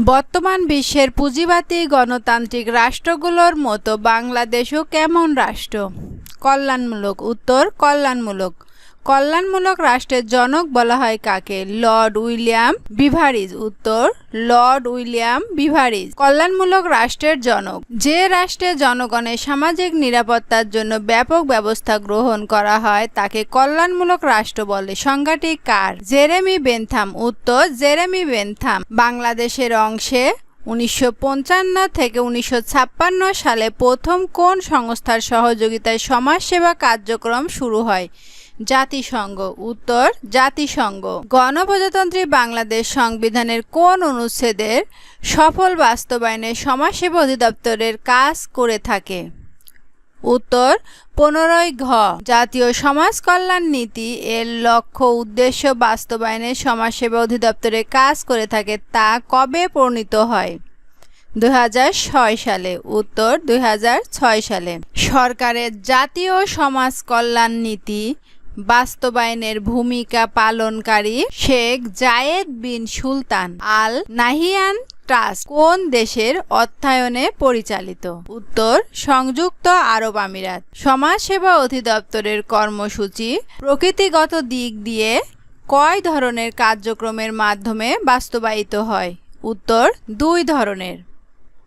বর্তমান বিশ্বের পুঁজিবাদী গণতান্ত্রিক রাষ্ট্রগুলোর মতো বাংলাদেশও কেমন রাষ্ট্র? কল্যাণমূলক। উত্তর, কল্যাণমূলক। কল্যাণমূলক রাষ্ট্রের জনক বলা হয় কাকে? Lord William Beveridge. উত্তর, লর্ড উইলিয়াম বিভারিজ কল্যাণমূলক রাষ্ট্রের জনক। যে রাষ্ট্রে জনগণের সামাজিক নিরাপত্তার জন্য ব্যাপক ব্যবস্থা গ্রহণ করা হয় তাকে কল্যাণমূলক রাষ্ট্র বলে। সংজ্ঞাটি কার? Jeremy Bentham. উত্তর, জেরেমি বেনথাম। বাংলাদেশের অংশে 1955 থেকে 1956 সালে প্রথম কোন সংস্থার সহযোগিতায় সমাজসেবা কার্যক্রম শুরু হয়? জাতিসংঘ। উত্তর, জাতিসংঘ। গণপ্রজাতন্ত্রী বাংলাদেশ সংবিধানের কোন অনুচ্ছেদের সফল বাস্তবায়নে সমাজসেবা অধিদপ্তরের কাজ করে থাকে? উত্তর, 15 ঘ। জাতীয় সমাজ কল্যাণ নীতি এর লক্ষ্য উদ্দেশ্য বাস্তবায়নে সমাজসেবা অধিদপ্তরের কাজ করে থাকে তা কবে প্রণীত হয়? 2006 সালে। উত্তর, 2006 সালে। সরকারের জাতীয় সমাজ কল্যাণ নীতি বাস্তবায়নের ভূমিকা পালনকারী শেখ জায়েদ বিন সুলতান আল নাহিয়ান ট্রাস্ট কোন দেশের অর্থায়নে পরিচালিত? উত্তর, সংযুক্ত আরব আমিরাত। সমাজসেবা অধিদপ্তরের কর্মসূচি প্রকৃতিগত দিক দিয়ে কয় ধরনের কার্যক্রমের মাধ্যমে বাস্তবায়িত হয়? উত্তর, 2 ধরনের।